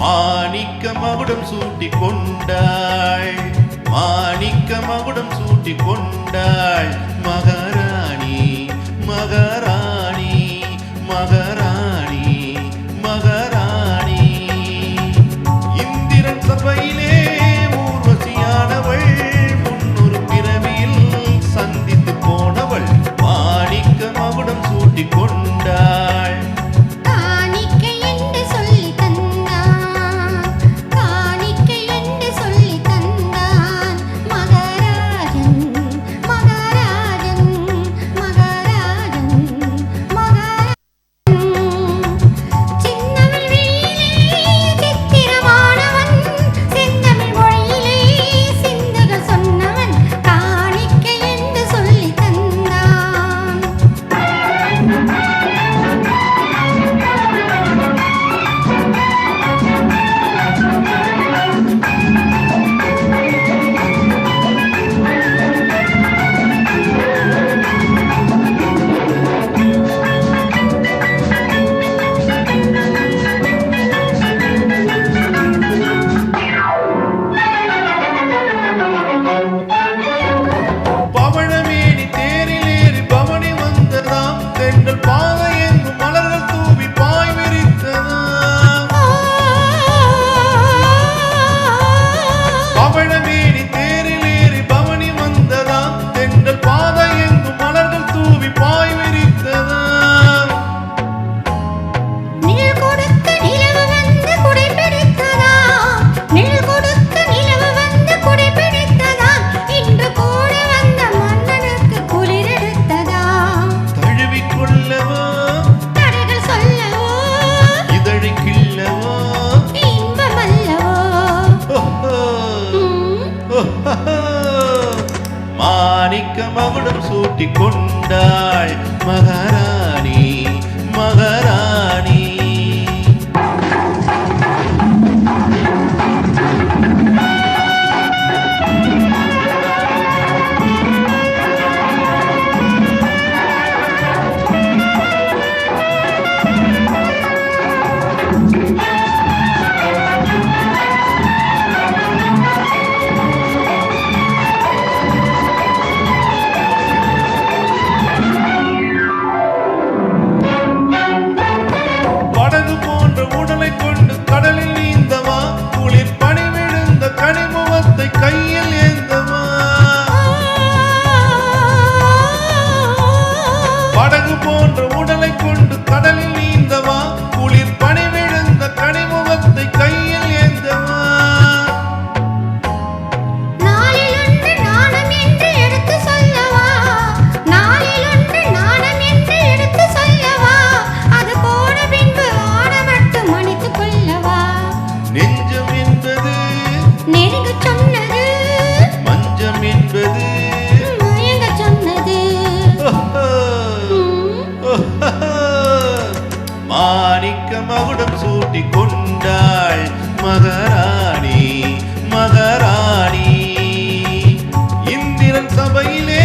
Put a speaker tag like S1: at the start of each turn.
S1: மாணிக்க மகுடம் சூட்டிக் கொண்டாள், மாணிக்க மகுடம் சூட்டிக் கொண்டாள். மகாராணி மகாராணி மகாராணி மகாராணி. இந்திரன் சபையிலே ஊர்வசியானவள், முன்னொரு பிறவியில் சந்தித்து போனவள். மாணிக்க மகுடம் சூட்டிக் கொண்டாள். மாணிக்க மகுடம் சூட்டிக் கொண்டாள். மகாராணி மகாராணி. கடலில் நீந்தவா, குளிர் பனி விழுந்த கனிமுகத்தை கையில் ஏந்தவா. படகு போன்ற உடலை கொண்டு கடலில் நீந்தவா, குளிர் பனி விழுந்த கனிமுகத்தை கையில் ஏந்தவா. நெஞ்சம் என்பது நெருங்க சொன்னது, மஞ்சம் என்பது மயங்க சொன்னது. மாணிக்க மகுடம் சூட்டிக் கொண்டாள். மகாராணி மகாராணி. இந்திரன் சபையிலே